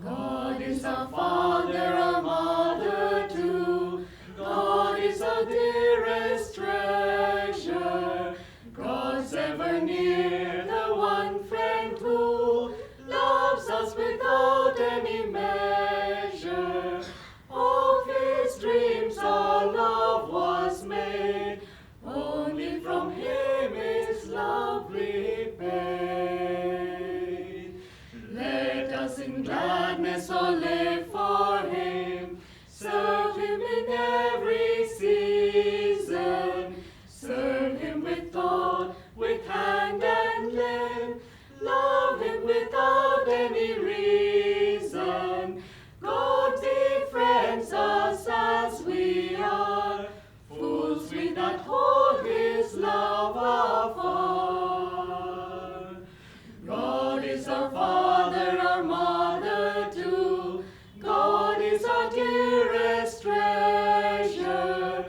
God is a father, a mother too. God is our dearest treasure. God's ever near, the one friend who loves us without any measure. Of his dreams our love was made, only from him is love repaid. Let us in gladness all live for him, serve him in every season, serve him with thought, with hand and limb, love him without any reason. God befriends us as we are, fools we that hold his love afar. God is our Father, our Mother too. God is our dearest treasure.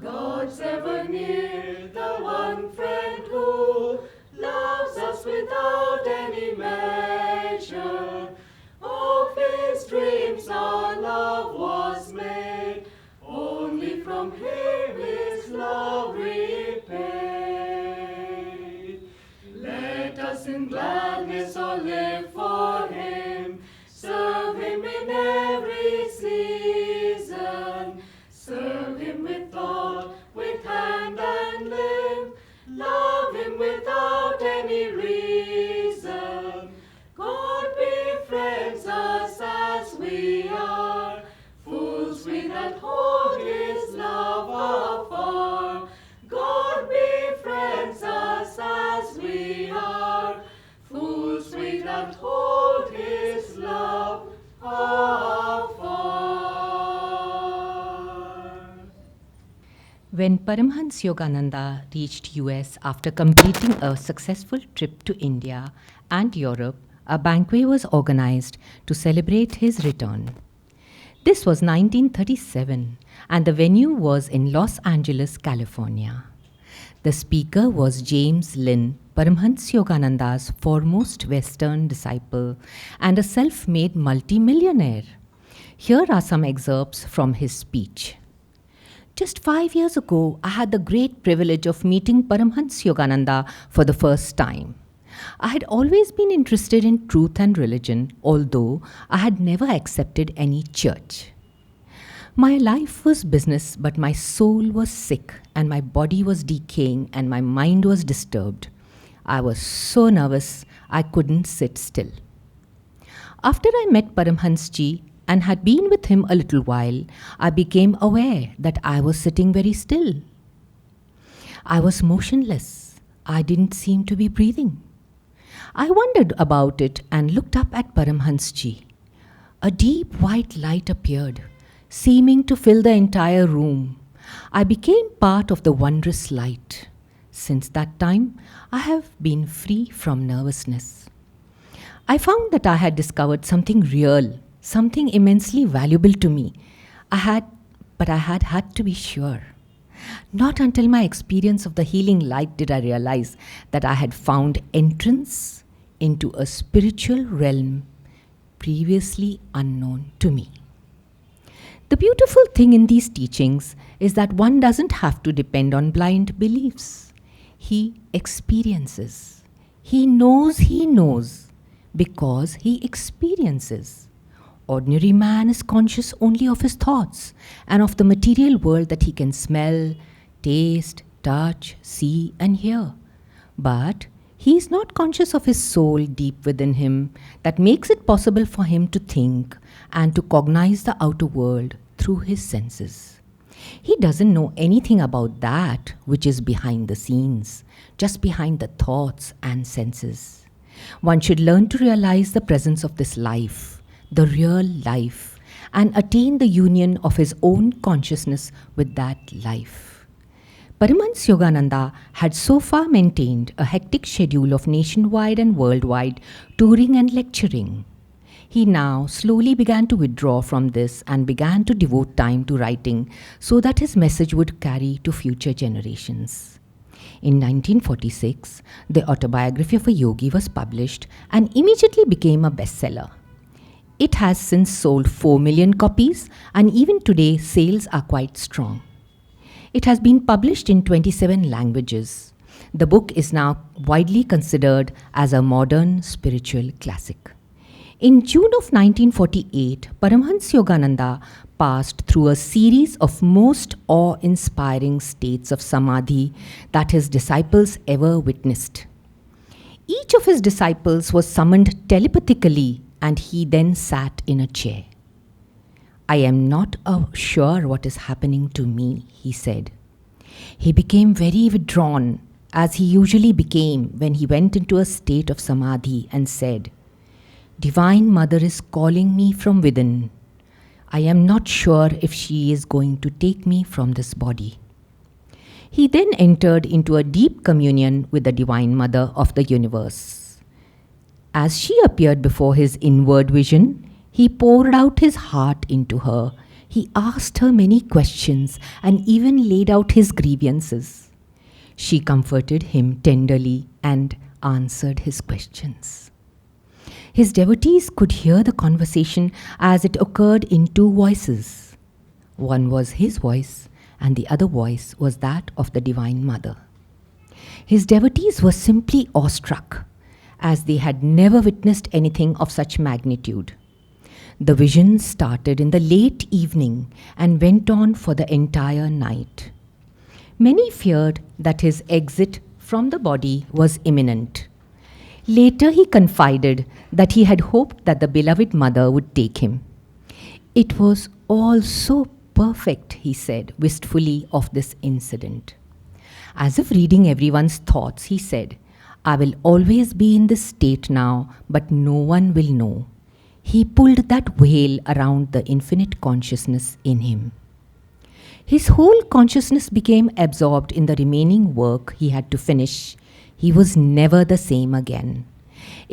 God's ever near, the one friend who loves us without any measure. Of his dreams our love was made, only from him is love repaid. Let us in gladness all live for him, serve him in every season, serve him with thought, with hand and limb, love him without any reason. God befriends us as we are, fools we that hold his love afar. God befriends us as we are, fools we that hold his love afar. When Paramhansa Yogananda reached US after completing a successful trip to India and Europe, a banquet was organized to celebrate his return. This was 1937 and the venue was in Los Angeles, California. The speaker was James Lynn, Paramhansa Yogananda's foremost Western disciple and a self-made multi-millionaire. Here are some excerpts from his speech. Just 5 years ago, I had the great privilege of meeting Paramhansa Yogananda for the first time. I had always been interested in truth and religion, although I had never accepted any church. My life was business, but my soul was sick, and my body was decaying, and my mind was disturbed. I was so nervous, I couldn't sit still. After I met Paramhansaji and had been with him a little while, I became aware that I was sitting very still. I was motionless. I didn't seem to be breathing. I wondered about it and looked up at Paramhansaji. A deep white light appeared, seeming to fill the entire room. I became part of the wondrous light. Since that time, I have been free from nervousness. I found that I had discovered something real, something immensely valuable to me. But I had to be sure. Not until my experience of the healing light did I realize that I had found entrance into a spiritual realm previously unknown to me. The beautiful thing in these teachings is that one doesn't have to depend on blind beliefs. He experiences. He knows because he experiences. Ordinary man is conscious only of his thoughts and of the material world that he can smell, taste, touch, see, and hear. But he is not conscious of his soul deep within him that makes it possible for him to think and to cognize the outer world through his senses. He doesn't know anything about that which is behind the scenes, just behind the thoughts and senses. One should learn to realize the presence of this life, the real life, and attain the union of his own consciousness with that life. Paramhansa Yogananda had so far maintained a hectic schedule of nationwide and worldwide touring and lecturing. He now slowly began to withdraw from this and began to devote time to writing so that his message would carry to future generations. In 1946, the Autobiography of a Yogi was published and immediately became a bestseller. It has since sold 4 million copies, and even today, sales are quite strong. It has been published in 27 languages. The book is now widely considered as a modern spiritual classic. In June of 1948, Paramhansa Yogananda passed through a series of most awe-inspiring states of samadhi that his disciples ever witnessed. Each of his disciples was summoned telepathically, and he then sat in a chair. "I am not sure what is happening to me," he said. He became very withdrawn, as he usually became when he went into a state of samadhi, and said, "Divine Mother is calling me from within. I am not sure if she is going to take me from this body." He then entered into a deep communion with the Divine Mother of the universe. As she appeared before his inward vision, he poured out his heart into her. He asked her many questions and even laid out his grievances. She comforted him tenderly and answered his questions. His devotees could hear the conversation as it occurred in two voices. One was his voice, and the other voice was that of the Divine Mother. His devotees were simply awestruck, as they had never witnessed anything of such magnitude. The vision started in the late evening and went on for the entire night. Many feared that his exit from the body was imminent. Later he confided that he had hoped that the beloved mother would take him. "It was all so perfect," he said wistfully of this incident. As if reading everyone's thoughts, he said, "I will always be in this state now, but no one will know." He pulled that veil around the infinite consciousness in him. His whole consciousness became absorbed in the remaining work he had to finish. He was never the same again.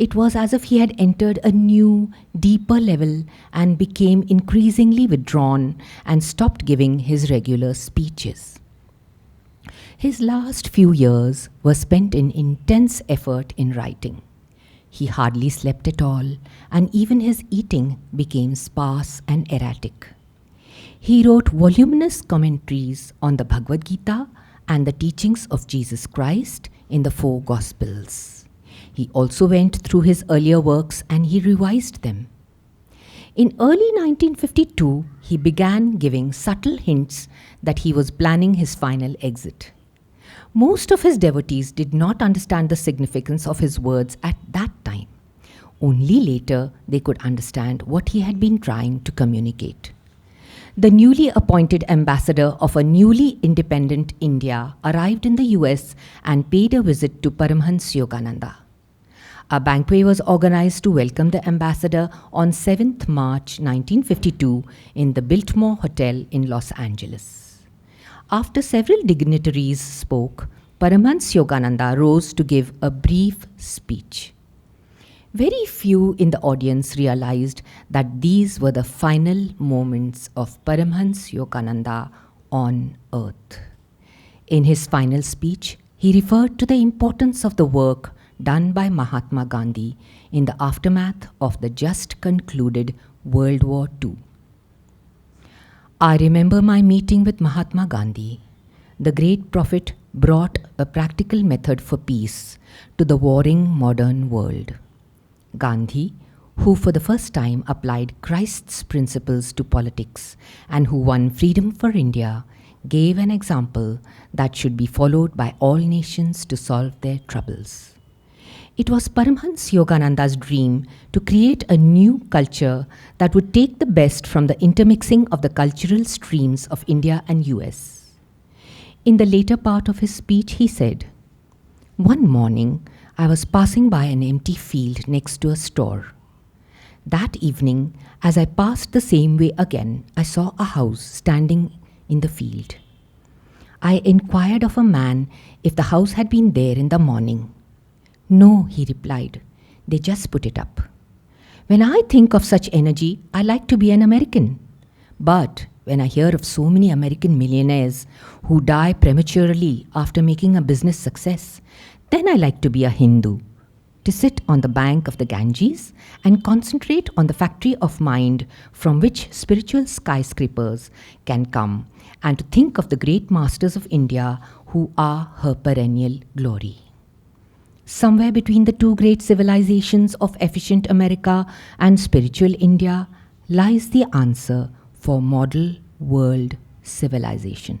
It was as if he had entered a new, deeper level and became increasingly withdrawn and stopped giving his regular speeches. His last few years were spent in intense effort in writing. He hardly slept at all, and even his eating became sparse and erratic. He wrote voluminous commentaries on the Bhagavad Gita and the teachings of Jesus Christ in the 4 Gospels. He also went through his earlier works and he revised them. In early 1952, he began giving subtle hints that he was planning his final exit. Most of his devotees did not understand the significance of his words at that time. Only later they could understand what he had been trying to communicate. The newly appointed ambassador of a newly independent India arrived in the US and paid a visit to Paramhansa Yogananda. A banquet was organized to welcome the ambassador on 7th March 1952 in the Biltmore Hotel in Los Angeles. After several dignitaries spoke, Paramhansa Yogananda rose to give a brief speech. Very few in the audience realized that these were the final moments of Paramhansa Yogananda on earth. In his final speech, he referred to the importance of the work done by Mahatma Gandhi in the aftermath of the just concluded World War II. "I remember my meeting with Mahatma Gandhi. The great prophet brought a practical method for peace to the warring modern world. Gandhi, who for the first time applied Christ's principles to politics and who won freedom for India, gave an example that should be followed by all nations to solve their troubles. It was Paramhansa Yogananda's dream to create a new culture that would take the best from the intermixing of the cultural streams of India and US. In the later part of his speech, he said, "One morning, I was passing by an empty field next to a store. That evening, as I passed the same way again, I saw a house standing in the field. I inquired of a man if the house had been there in the morning. 'No,' he replied, 'they just put it up.' When I think of such energy, I like to be an American. But when I hear of so many American millionaires who die prematurely after making a business success, then I like to be a Hindu. to sit on the bank of the Ganges and concentrate on the factory of mind from which spiritual skyscrapers can come, and to think of the great masters of India who are her perennial glory. Somewhere between the two great civilizations of efficient America and spiritual India lies the answer for model world civilization.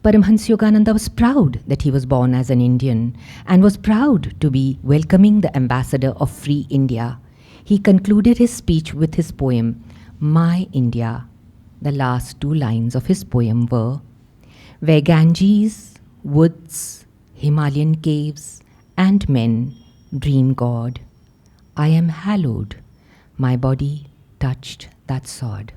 Paramhansa Yogananda was proud that he was born as an Indian and was proud to be welcoming the ambassador of free India. He concluded his speech with his poem, My India. The last two lines of his poem were, where Ganges, woods, Himalayan caves, and men dream God, I am hallowed, my body touched that sod.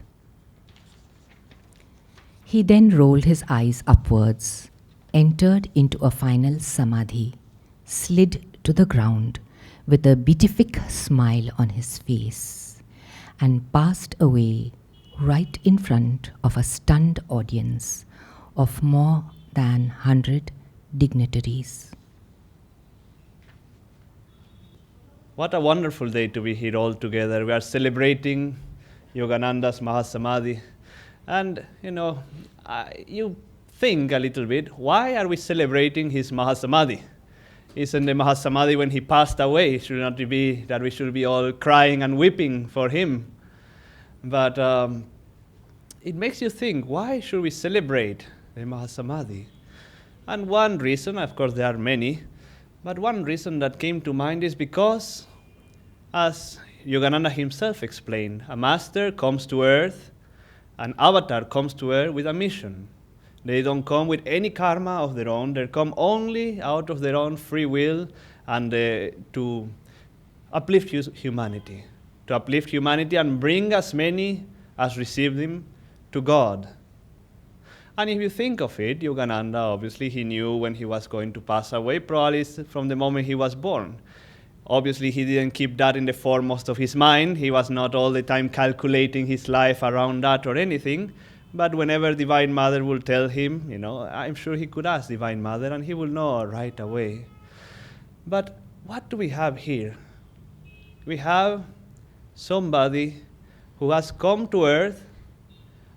He then rolled his eyes upwards, entered into a final samadhi, slid to the ground with a beatific smile on his face, and passed away right in front of a stunned audience of more than 100 dignitaries. What a wonderful day to be here all together. We are celebrating Yogananda's Mahasamadhi. And, you think a little bit, why are we celebrating his Mahasamadhi? Isn't the Mahasamadhi when he passed away? Should not be that we should be all crying and weeping for him? But it makes you think, why should we celebrate the Mahasamadhi? And one reason, of course there are many, but one reason that came to mind is because, as Yogananda himself explained, a master comes to earth, an avatar comes to earth with a mission. They don't come with any karma of their own, they come only out of their own free will and to uplift humanity. To uplift humanity and bring as many as receive them to God. And if you think of it, Yogananda, obviously he knew when he was going to pass away, probably from the moment he was born. Obviously he didn't keep that in the foremost of his mind. He was not all the time calculating his life around that or anything. But whenever Divine Mother will tell him, I'm sure he could ask Divine Mother and he will know right away. But what do we have here? We have somebody who has come to earth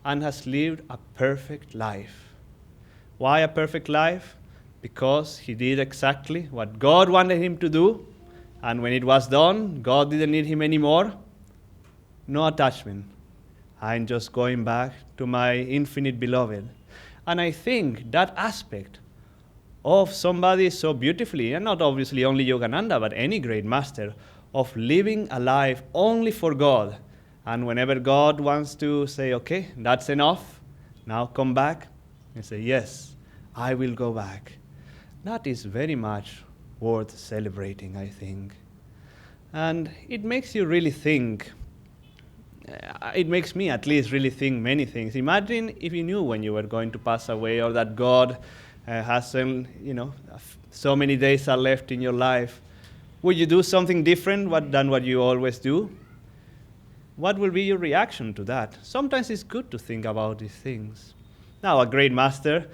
and has lived a perfect life. Why a perfect life? Because he did exactly what God wanted him to do, and when it was done, God didn't need him anymore. No attachment. I'm just going back to my infinite beloved. And I think that aspect of somebody so beautifully, and not obviously only Yogananda, but any great master, of living a life only for God. And whenever God wants to say, okay, that's enough, now come back, and say, yes, I will go back. That is very much worth celebrating, I think. And it makes you really think. It makes me at least really think many things. Imagine if you knew when you were going to pass away, or that God has so many days are left in your life. Would you do something different than what you always do? What will be your reaction to that? Sometimes it's good to think about these things. Now, a great master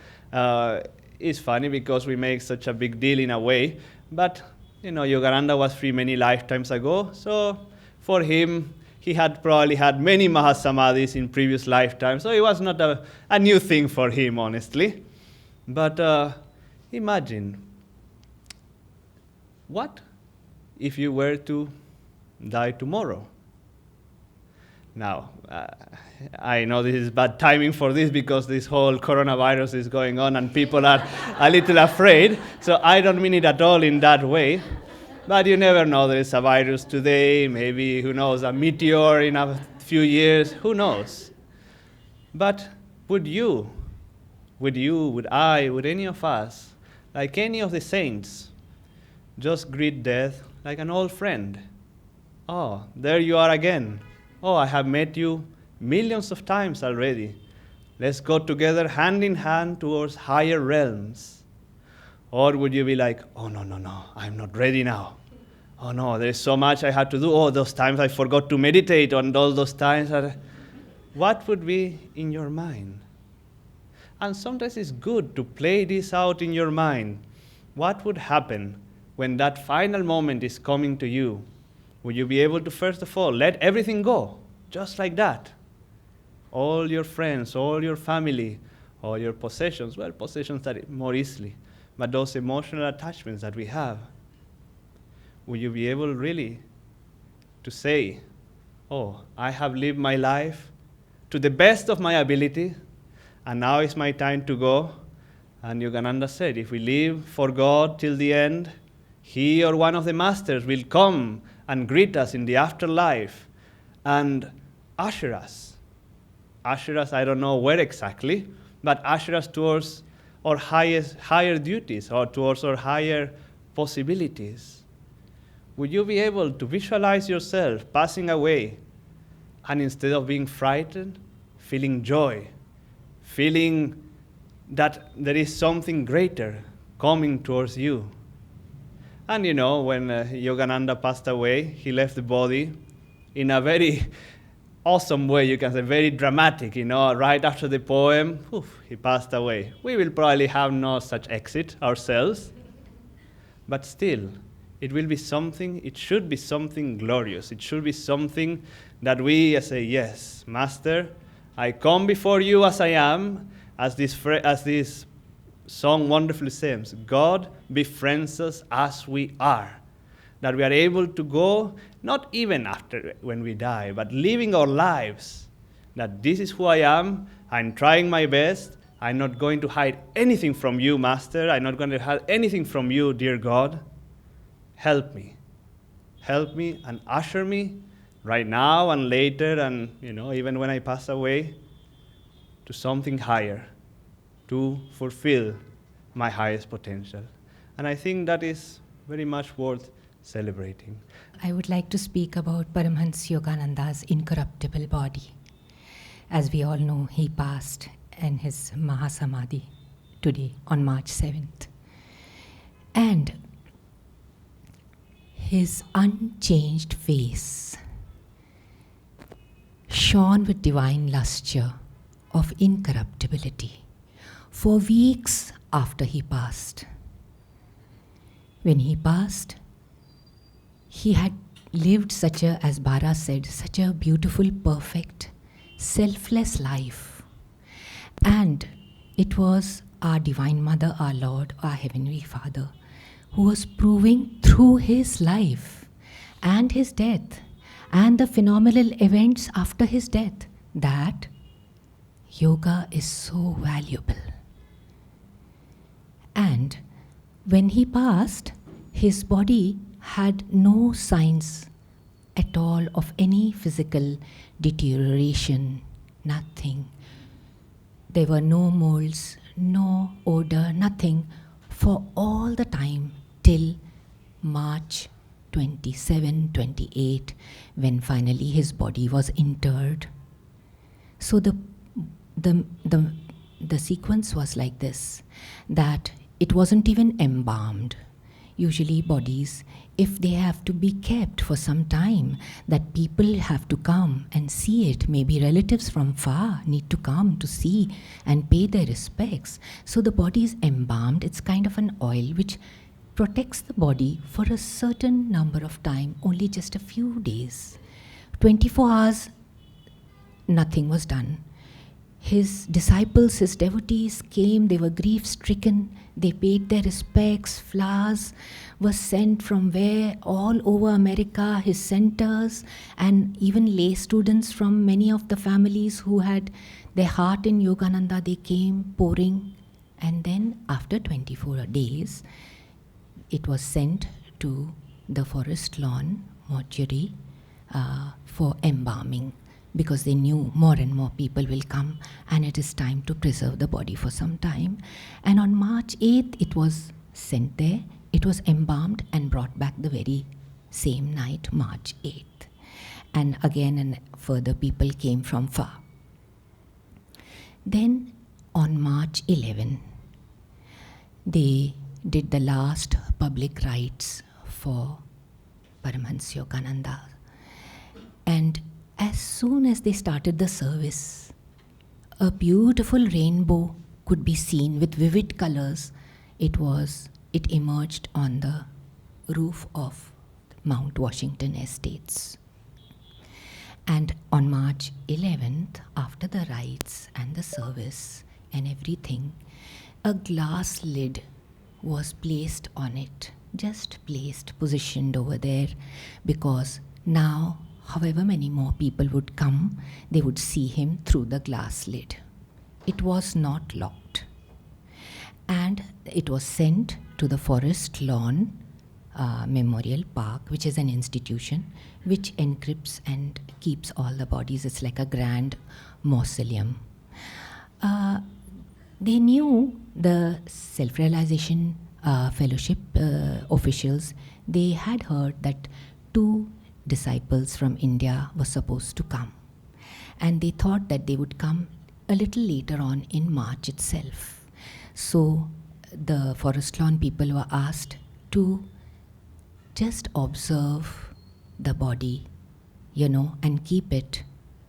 is funny because we make such a big deal in a way, but Yogananda was free many lifetimes ago, so for him, he had probably had many Mahasamadhis in previous lifetimes, so it was not a new thing for him, honestly. But imagine, what if you were to die tomorrow? Now, I know this is bad timing for this because this whole coronavirus is going on and people are a little afraid, so I don't mean it at all in that way. But you never know, there is a virus today, maybe, who knows, a meteor in a few years, who knows? But would I, would any of us, like any of the saints, just greet death like an old friend? Oh, there you are again. Oh, I have met you millions of times already. Let's go together hand in hand towards higher realms. Or would you be like, oh, no, I'm not ready now. Oh, no, there's so much I have to do. Oh, those times I forgot to meditate on all those times. What would be in your mind? And sometimes it's good to play this out in your mind. What would happen when that final moment is coming to you, will you be able to, first of all, let everything go, just like that? All your friends, all your family, all your possessions, well, possessions that more easily, but those emotional attachments that we have, will you be able really to say, oh, I have lived my life to the best of my ability, and now is my time to go? And Yogananda said, if we live for God till the end, he or one of the masters will come and greet us in the afterlife and usher us. Usher us, I don't know where exactly, but usher us towards our higher duties or towards our higher possibilities. Would you be able to visualize yourself passing away, and instead of being frightened, feeling joy, feeling that there is something greater coming towards you? And you know, when Yogananda passed away, he left the body in a very awesome way, you can say, very dramatic, you know, right after the poem, he passed away. We will probably have no such exit ourselves, but still, it will be something, it should be something glorious. It should be something that we say, yes, Master, I come before you as I am, as this song wonderfully says, God befriends us as we are. That we are able to go, not even after when we die, but living our lives. That this is who I am, I'm trying my best, I'm not going to hide anything from you, Master, I'm not going to hide anything from you, dear God. Help me and usher me right now and later and, you know, even when I pass away, to something higher, to fulfill my highest potential. And I think that is very much worth celebrating. I would like to speak about Paramhansa Yogananda's Incorruptible Body. As we all know, he passed in his Mahasamadhi today on March 7th. And his unchanged face shone with divine lustre of incorruptibility for weeks after he passed. When he passed, he had lived such a, as Bara said, such a beautiful, perfect, selfless life. And it was our Divine Mother, our Lord, our Heavenly Father, who was proving through his life and his death and the phenomenal events after his death that yoga is so valuable. And when he passed, his body had no signs at all of any physical deterioration, nothing. There were no molds, no odor, nothing for all the time till March 27, 28, when finally his body was interred. So the sequence was like this, that it wasn't even embalmed. Usually bodies, if they have to be kept for some time, that people have to come and see it. Maybe relatives from far need to come to see and pay their respects. So the body is embalmed. It's kind of an oil which protects the body for a certain number of time, only just a few days. 24 hours, nothing was done. His disciples, his devotees came, they were grief-stricken, they paid their respects, flowers were sent from all over America, his centers, and even lay students from many of the families who had their heart in Yogananda, they came pouring. And then after 24 days, it was sent to the forest lawn mortuary for embalming, because they knew more and more people will come and it is time to preserve the body for some time. And on March 8th, it was sent there, it was embalmed and brought back the very same night, March 8th. And again and further people came from far. Then on March 11, they did the last public rites for Paramhansa Yogananda. And as soon as they started the service, a beautiful rainbow could be seen with vivid colors. It emerged on the roof of Mount Washington Estates. And on March 11th, after the rites and the service and everything, a glass lid was placed on it, just placed, positioned over there, because now, however many more people would come, they would see him through the glass lid. It was not locked. And it was sent to the Forest Lawn Memorial Park, which is an institution which encrypts and keeps all the bodies. It's like a grand mausoleum. They knew, the Self-Realization Fellowship officials, they had heard that 2 disciples from India were supposed to come. And they thought that they would come a little later on in March itself. So the Forest Lawn people were asked to just observe the body, and keep it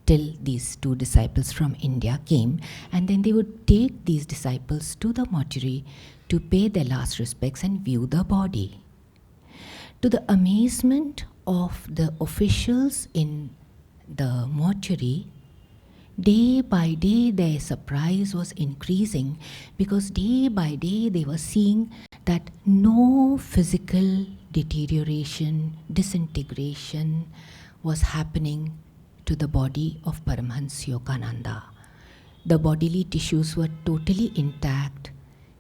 till these 2 disciples from India came, and then they would take these disciples to the mortuary to pay their last respects and view the body. To the amazement of the officials in the mortuary, day by day their surprise was increasing, because day by day they were seeing that no physical deterioration, disintegration was happening to the body of Paramhansa Yogananda. The bodily tissues were totally intact.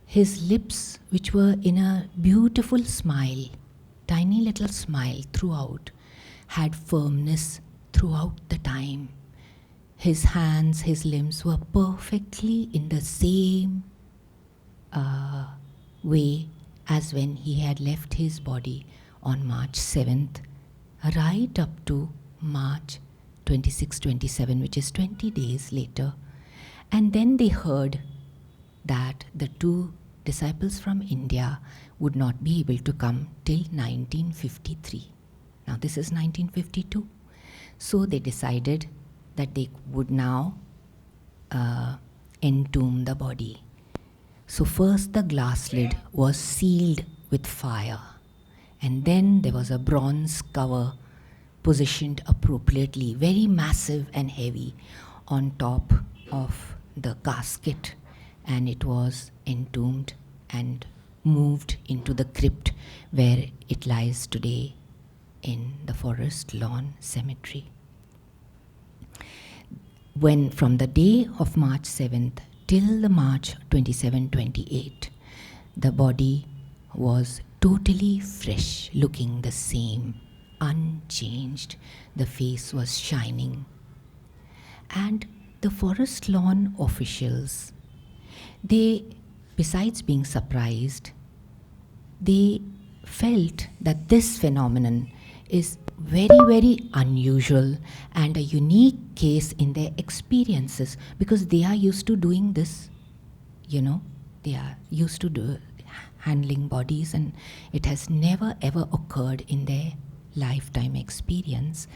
His lips, which were in a beautiful smile, tiny little smile throughout, had firmness throughout the time. His hands, his limbs were perfectly in the same way as when he had left his body on March 7th, right up to March 26, 27, which is 20 days later. And then they heard that the 2 disciples from India would not be able to come till 1953. Now this is 1952. So they decided that they would now entomb the body. So first the glass lid was sealed with fire, and then there was a bronze cover positioned appropriately, very massive and heavy, on top of the casket, and it was entombed and moved into the crypt where it lies today in the Forest Lawn Cemetery. When from the day of March 7th till the March 27, 28, the body was totally fresh, looking the same, unchanged. The face was shining. And the Forest Lawn officials, they, besides being surprised, they felt that this phenomenon is very, very unusual and a unique case in their experiences, because they are used to doing this, they are used to handling bodies, and it has never ever occurred in their lifetime experience.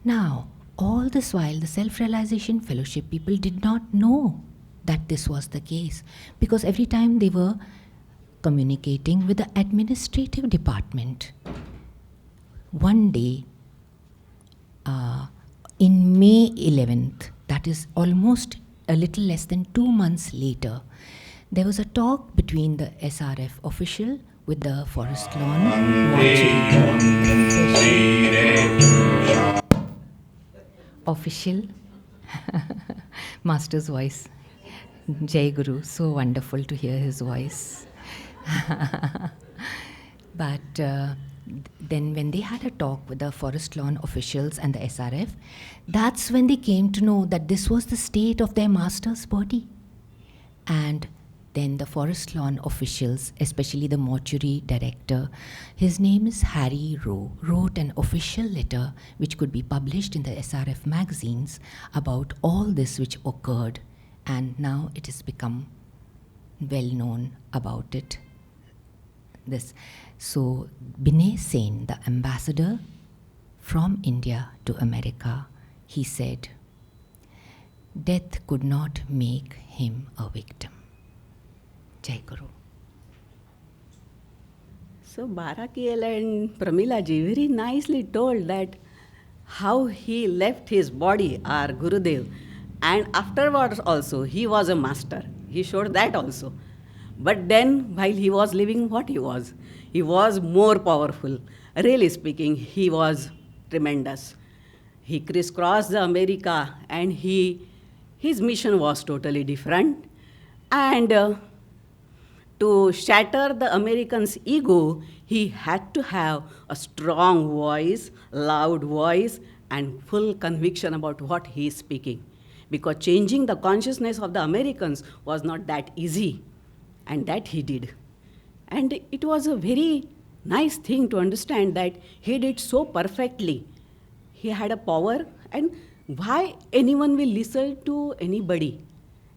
Now, all this while, the Self-Realization Fellowship people did not know that this was the case, because every time they were communicating with the administrative department. One day, in May 11th, that is almost a little less than 2 months later, there was a talk between the SRF official with the Forest Lawn official. Master's voice. Jai Guru, so wonderful to hear his voice. But then when they had a talk with the Forest Lawn officials and the SRF, that's when they came to know that this was the state of their master's body. And then the Forest Lawn officials, especially the mortuary director, his name is Harry Rowe, wrote an official letter which could be published in the SRF magazines about all this which occurred, and now it has become well known about it. So Binay Sen, the ambassador from India to America, he said, "Death could not make him a victim." Jai Guru. So Barakiel and Pramila ji very nicely told that how he left his body, our Gurudev, and afterwards also he was a master. He showed that also. But then while he was living, what he was more powerful. Really speaking, he was tremendous. He crisscrossed the America and his mission was totally different. And to shatter the Americans' ego, he had to have a strong voice, loud voice, and full conviction about what he is speaking. Because changing the consciousness of the Americans was not that easy, and that he did. And it was a very nice thing to understand that he did so perfectly. He had a power, and why anyone will listen to anybody?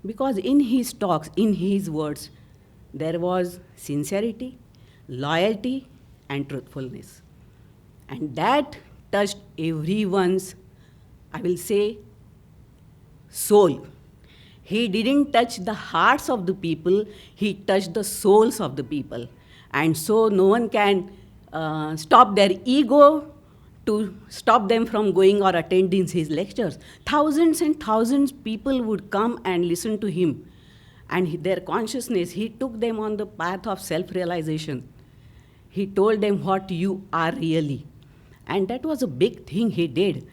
Because in his talks, in his words, there was sincerity, loyalty, and truthfulness. And that touched everyone's, I will say, soul. He didn't touch the hearts of the people, he touched the souls of the people. And so no one can stop their ego to stop them from going or attending his lectures. Thousands and thousands people would come and listen to him. And their consciousness, he took them on the path of self-realization. He told them what you are really. And that was a big thing he did.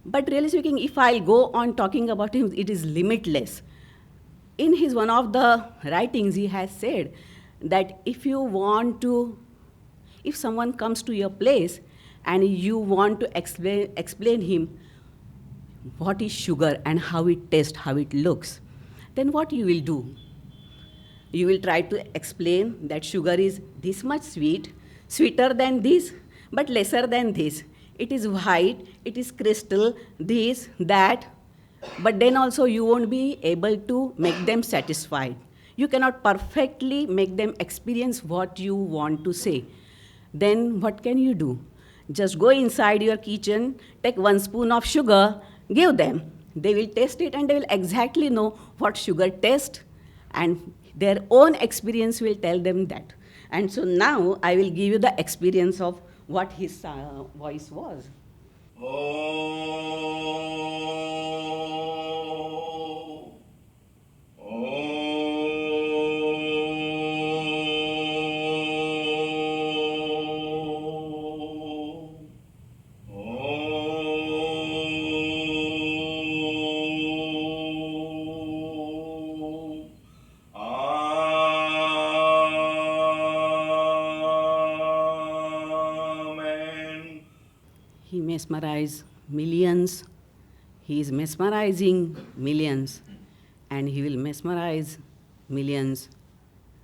But really speaking, if I'll go on talking about him, it is limitless. In his one of the writings, he has said that if someone comes to your place and you want to explain him what is sugar and how it tastes, how it looks, then what you will do? You will try to explain that sugar is this much sweet, sweeter than this, but lesser than this. It is white, it is crystal, this, that, but then also you won't be able to make them satisfied. You cannot perfectly make them experience what you want to say. Then what can you do? Just go inside your kitchen, take 1 spoon of sugar, give them. They will taste it and they will exactly know what sugar tastes, and their own experience will tell them that. And so now I will give you the experience of what his voice was. He mesmerized millions. He is mesmerizing millions, and he will mesmerize millions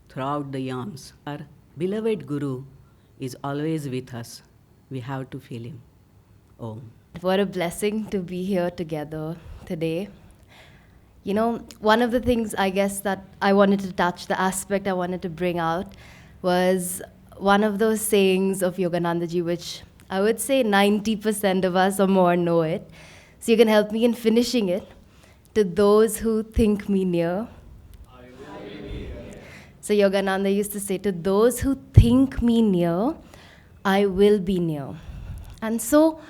throughout the eons. Our beloved Guru is always with us. We have to feel him. Om. What a blessing to be here together today. You know, one of the things I guess that I wanted to touch, the aspect I wanted to bring out, was one of those sayings of Yoganandaji, which I would say 90% of us or more know it. So you can help me in finishing it. To those who think me near. I will be near. So Yogananda used to say, to those who think me near, I will be near. And so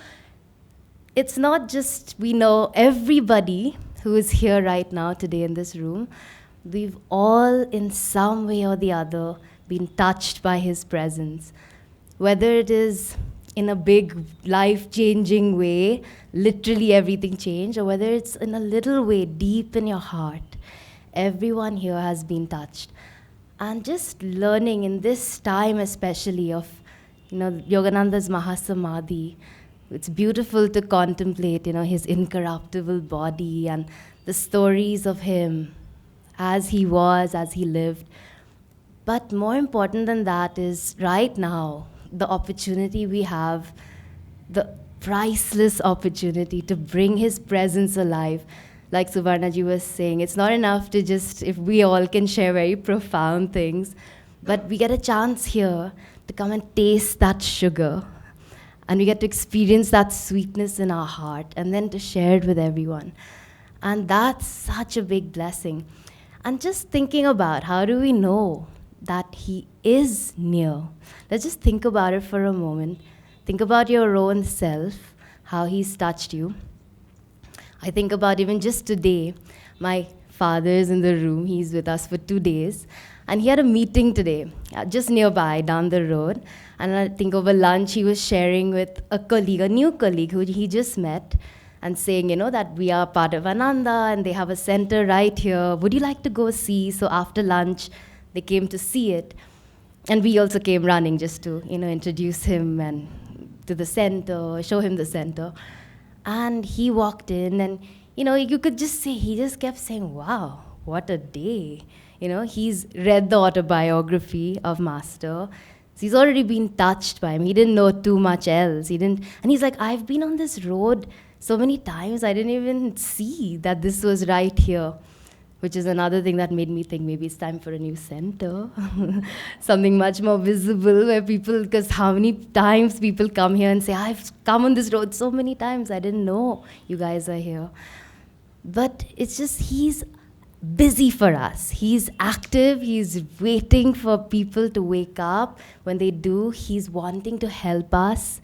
it's not just we know everybody who is here right now today in this room. We've all in some way or the other been touched by his presence. Whether it is in a big life-changing way, literally everything changed, or whether it's in a little way deep in your heart, everyone here has been touched. And just learning in this time especially of, Yogananda's Mahasamadhi, it's beautiful to contemplate, his incorruptible body and the stories of him as he was, as he lived. But more important than that is right now, the opportunity we have, the priceless opportunity to bring his presence alive. Like Suvarnaji was saying, it's not enough to just, if we all can share very profound things, but we get a chance here to come and taste that sugar, and we get to experience that sweetness in our heart, and then to share it with everyone. And that's such a big blessing. And just thinking about how do we know that he is near. Let's just think about it for a moment. Think about your own self, how he's touched you. I think about even just today, my father is in the room. He's with us for 2 days. And he had a meeting today, just nearby, down the road. And I think over lunch, he was sharing with a colleague, a new colleague who he just met, and saying, that we are part of Ananda, and they have a center right here. Would you like to go see? So after lunch, they came to see it. And we also came running just to, introduce him and to the center, show him the center. And he walked in, and, you could just say, he just kept saying, wow, what a day. He's read the autobiography of Master. So he's already been touched by him. He didn't know too much else. And he's like, I've been on this road so many times, I didn't even see that this was right here, which is another thing that made me think maybe it's time for a new center, something much more visible where people, because how many times people come here and say, I've come on this road so many times, I didn't know you guys are here. But it's just, he's busy for us. He's active, he's waiting for people to wake up. When they do, he's wanting to help us.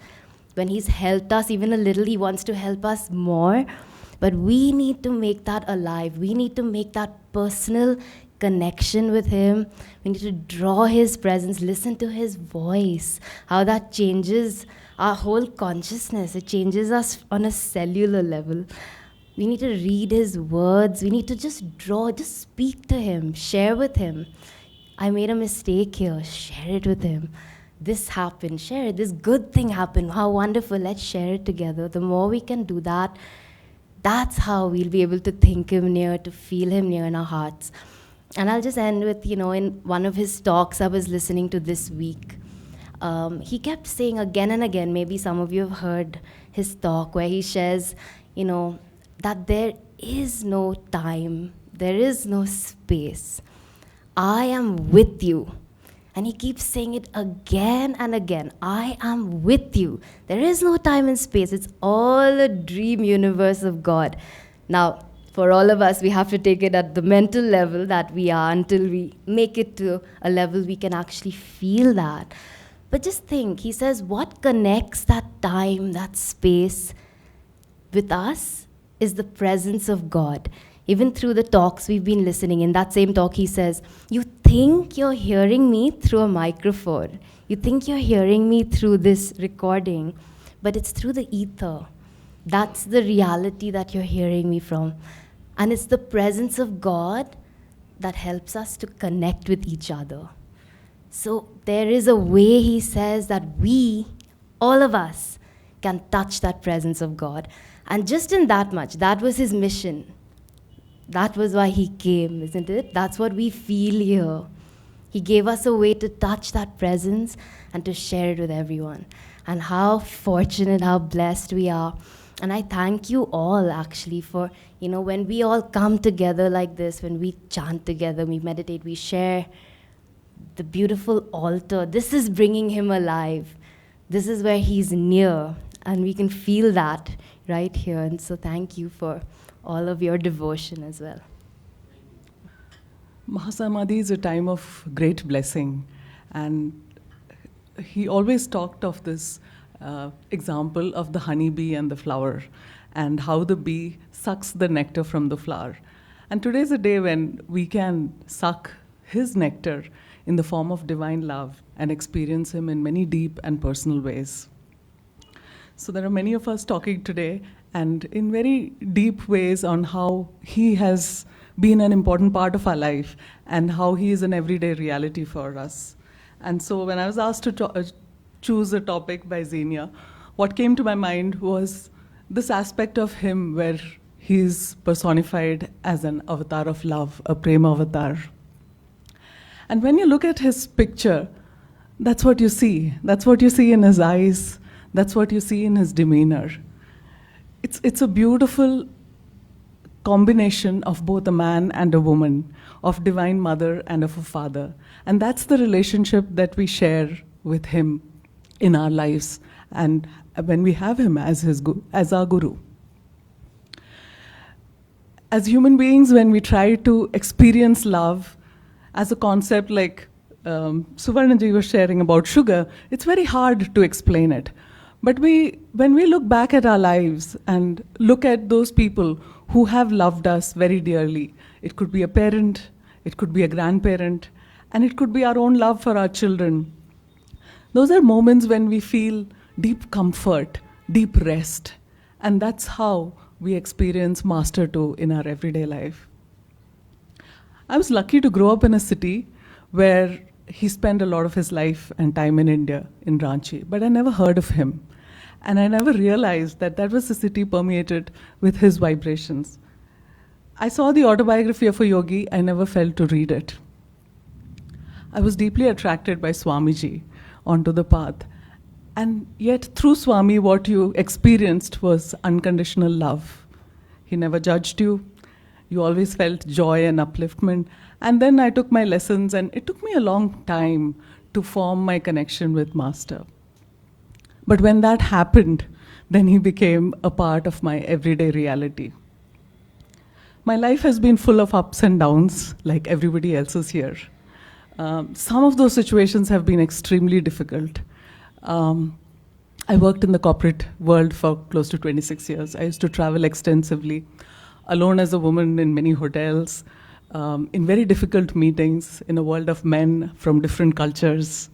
When he's helped us even a little, he wants to help us more. But we need to make that alive. We need to make that personal connection with him. We need to draw his presence, listen to his voice, how that changes our whole consciousness. It changes us on a cellular level. We need to read his words. We need to just speak to him, share with him. I made a mistake here, share it with him. This happened, share it. This good thing happened. How wonderful. Let's share it together. The more we can do that, that's how we'll be able to think him near, to feel him near in our hearts. And I'll just end with, in one of his talks I was listening to this week, he kept saying again and again, maybe some of you have heard his talk where he shares, that there is no time, there is no space. I am with you. And he keeps saying it again and again. I am with you. There is no time and space. It's all a dream universe of God. Now, for all of us, we have to take it at the mental level that we are until we make it to a level we can actually feel that. But just think, he says, what connects that time, that space with us is the presence of God. Even through the talks we've been listening, in that same talk he says, you think you're hearing me through a microphone. You think you're hearing me through this recording, but it's through the ether. That's the reality that you're hearing me from. And it's the presence of God that helps us to connect with each other. So there is a way, he says, that we, all of us, can touch that presence of God. And just in that much, that was his mission. That was why he came, isn't it? That's what we feel here. He gave us a way to touch that presence and to share it with everyone. And how fortunate, how blessed we are. And I thank you all, actually, for, when we all come together like this, when we chant together, we meditate, we share the beautiful altar. This is bringing him alive. This is where he's near. And we can feel that right here. And so thank you for all of your devotion as well. Mahasamadhi is a time of great blessing, and he always talked of this example of the honeybee and the flower, and how the bee sucks the nectar from the flower. And today is a day when we can suck his nectar in the form of divine love and experience him in many deep and personal ways. So there are many of us talking today, and in very deep ways, on how he has been an important part of our life and how he is an everyday reality for us. And so when I was asked to choose a topic by Xenia, what came to my mind was this aspect of him where he's personified as an avatar of love, a prema avatar. And when you look at his picture, that's what you see. That's what you see in his eyes. That's what you see in his demeanor. It's a beautiful combination of both a man and a woman, of divine mother and of a father. And that's the relationship that we share with him in our lives, and when we have him as our guru. As human beings, when we try to experience love as a concept like Suvarnaji was sharing about sugar, it's very hard to explain it. But when we look back at our lives and look at those people who have loved us very dearly, it could be a parent, it could be a grandparent, and it could be our own love for our children. Those are moments when we feel deep comfort, deep rest, and that's how we experience Master too in our everyday life. I was lucky to grow up in a city where he spent a lot of his life and time in India, in Ranchi, but I never heard of him. And I never realized that that was a city permeated with his vibrations. I saw the autobiography of a yogi, I never felt to read it. I was deeply attracted by Swamiji onto the path. And yet through Swami, what you experienced was unconditional love. He never judged you. You always felt joy and upliftment. And then I took my lessons, and it took me a long time to form my connection with Master. But when that happened, then he became a part of my everyday reality. My life has been full of ups and downs, like everybody else's here. Some of those situations have been extremely difficult. I worked in the corporate world for close to 26 years. I used to travel extensively, alone as a woman in many hotels, in very difficult meetings, in a world of men from different cultures.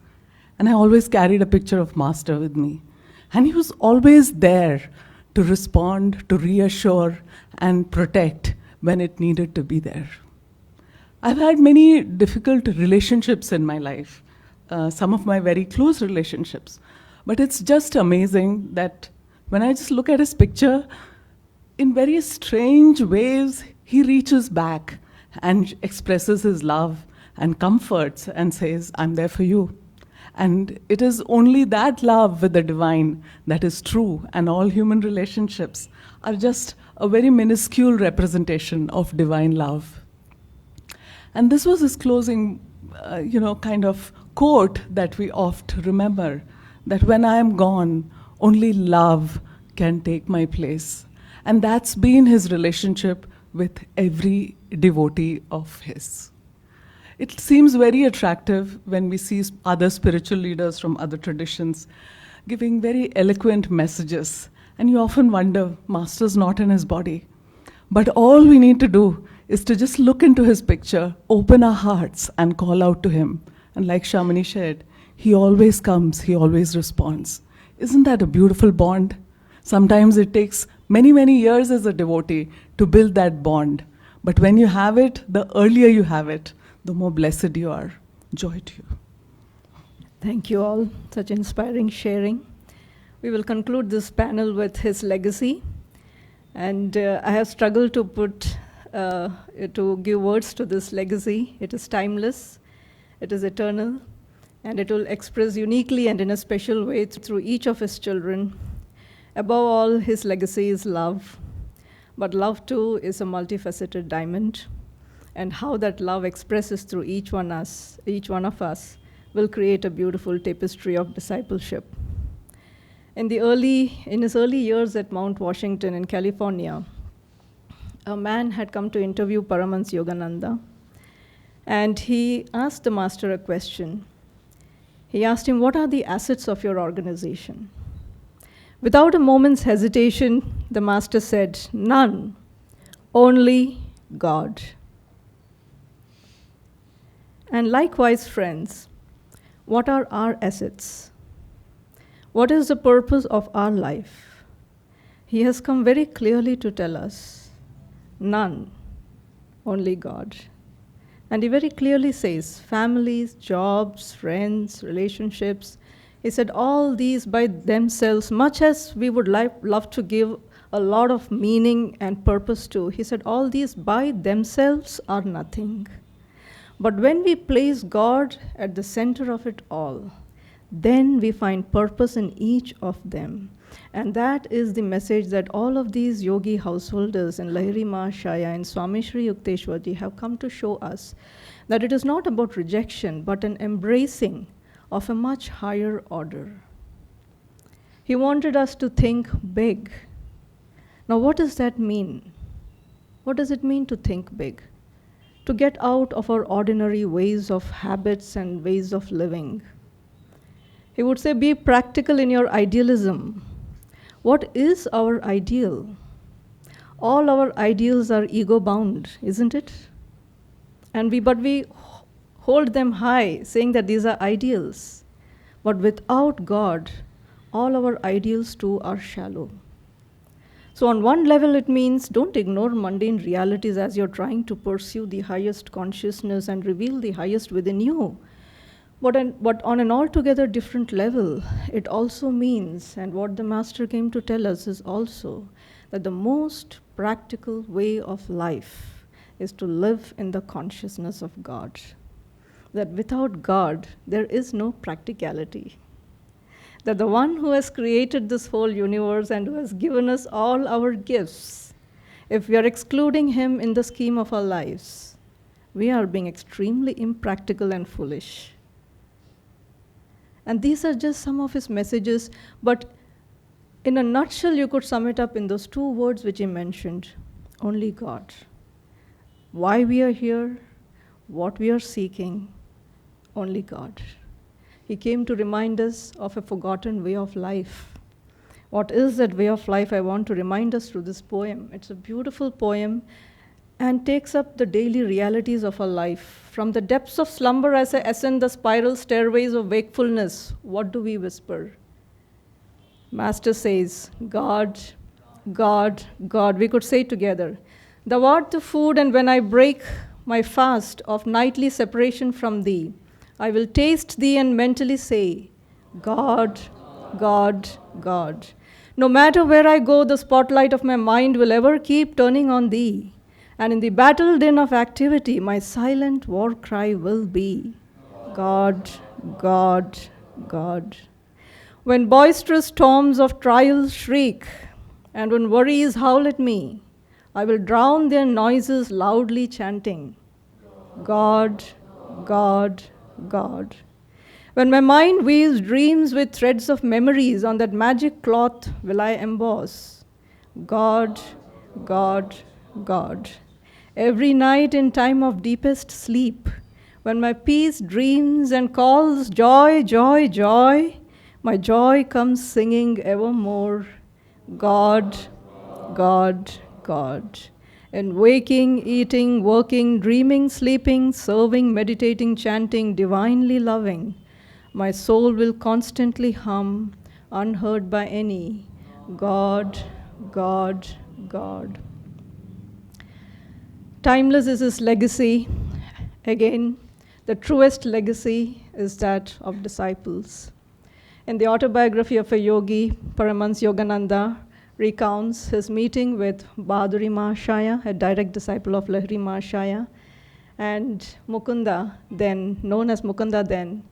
And I always carried a picture of Master with me. And he was always there to respond, to reassure, and protect when it needed to be there. I've had many difficult relationships in my life, some of my very close relationships. But it's just amazing that when I just look at his picture, in very strange ways, he reaches back and expresses his love and comforts and says, I'm there for you. And it is only that love with the divine that is true, and all human relationships are just a very minuscule representation of divine love. And this was his closing, kind of quote that we oft remember, that when I am gone, only love can take my place. And that's been his relationship with every devotee of his. It seems very attractive when we see other spiritual leaders from other traditions giving very eloquent messages. And you often wonder, Master's not in his body. But all we need to do is to just look into his picture, open our hearts, and call out to him. And like Shamini shared, he always comes, he always responds. Isn't that a beautiful bond? Sometimes it takes many, many years as a devotee to build that bond. But when you have it, the earlier you have it, the more blessed you are. Joy to you. Thank you all. Such inspiring sharing. We will conclude this panel with his legacy. And I have struggled to give words to this legacy. It is timeless, it is eternal, and it will express uniquely and in a special way through each of his children. Above all, his legacy is love. But love too is a multifaceted diamond. And how that love expresses through each one of us will create a beautiful tapestry of discipleship. In his early years at Mount Washington in California, a man had come to interview Paramhansa Yogananda, and he asked the Master a question. He asked him, what are the assets of your organization? Without a moment's hesitation, the Master said, none, only God. And likewise, friends, what are our assets? What is the purpose of our life? He has come very clearly to tell us, none, only God. And he very clearly says, families, jobs, friends, relationships. He said all these by themselves, much as we would love to give a lot of meaning and purpose to, he said all these by themselves are nothing. But when we place God at the center of it all, then we find purpose in each of them. And that is the message that all of these yogi householders and Lahiri Mahashaya and Swami Shri Yukteswarji have come to show us, that it is not about rejection, but an embracing of a much higher order. He wanted us to think big. Now, what does that mean? What does it mean to think big? to get out of our ordinary ways of habits and ways of living. He would say, be practical in your idealism. What is our ideal? All our ideals are ego-bound, isn't it? But we hold them high, saying that these are ideals. But without God, all our ideals too are shallow. So on one level, it means don't ignore mundane realities as you're trying to pursue the highest consciousness and reveal the highest within you. But on an altogether different level, it also means, and what the Master came to tell us is also, that the most practical way of life is to live in the consciousness of God. That without God, there is no practicality. That the one who has created this whole universe and who has given us all our gifts, if we are excluding him in the scheme of our lives, we are being extremely impractical and foolish. And these are just some of his messages, but in a nutshell, you could sum it up in those two words which he mentioned: only God. Why we are here, what we are seeking, only God. He came to remind us of a forgotten way of life. What is that way of life? I want to remind us through this poem. It's a beautiful poem and takes up the daily realities of our life. From the depths of slumber as I ascend the spiral stairways of wakefulness, what do we whisper? Master says, God, God, God. We could say together, thou art the food, and when I break my fast of nightly separation from thee, I will taste thee and mentally say, God, God, God. No matter where I go, the spotlight of my mind will ever keep turning on thee. And in the battle din of activity, my silent war cry will be, God, God, God. When boisterous storms of trials shriek, and when worries howl at me, I will drown their noises loudly chanting, God, God, God. When my mind weaves dreams with threads of memories, on that magic cloth will I emboss, God, God, God. Every night in time of deepest sleep, when my peace dreams and calls joy, joy, joy, my joy comes singing evermore, God, God, God. In waking, eating, working, dreaming, sleeping, serving, meditating, chanting, divinely loving, my soul will constantly hum, unheard by any, God, God, God. Timeless is his legacy. Again, the truest legacy is that of disciples. In the autobiography of a yogi, Paramhansa Yogananda recounts his meeting with Bahaduri Mahashaya, a direct disciple of Lahiri Mahashaya, and Mukunda, then known as Mukunda then,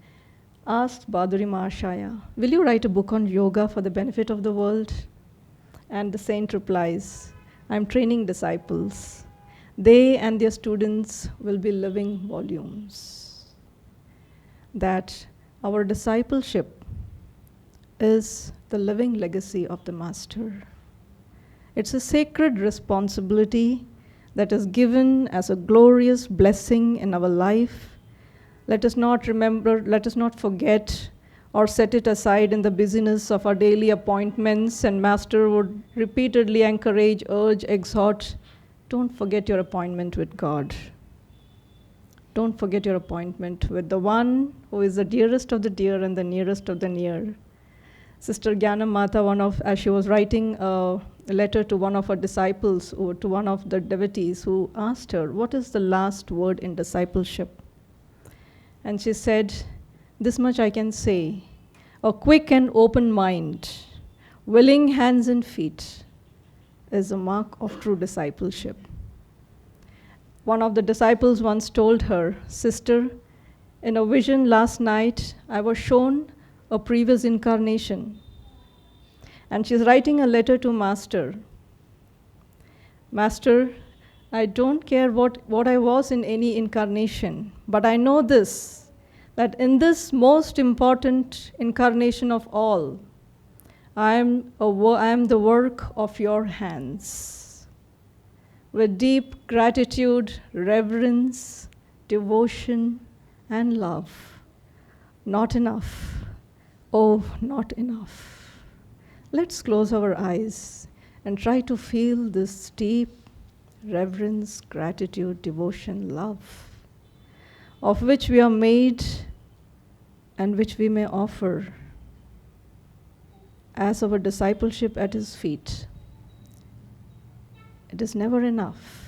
asked Bahaduri Mahashaya, will you write a book on yoga for the benefit of the world? And the saint replies, I'm training disciples. They and their students will be living volumes. That our discipleship is the living legacy of the Master. It's a sacred responsibility that is given as a glorious blessing in our life. Let us not forget or set it aside in the busyness of our daily appointments, and Master would repeatedly encourage, urge, exhort, don't forget your appointment with God. Don't forget your appointment with the one who is the dearest of the dear and the nearest of the near. Sister Gyanam Mata, as she was writing a letter to one of her disciples, or to one of the devotees who asked her, what is the last word in discipleship? And she said, this much I can say, a quick and open mind, willing hands and feet, is a mark of true discipleship. One of the disciples once told her, Sister, in a vision last night, I was shown a previous incarnation. And she's writing a letter to Master. Master, I don't care what I was in any incarnation, but I know this, that in this most important incarnation of all, I am the work of your hands. with deep gratitude, reverence, devotion, and love. Not enough. Oh, not enough. Let's close our eyes and try to feel this deep reverence, gratitude, devotion, love, of which we are made and which we may offer as our discipleship at His feet. It is never enough.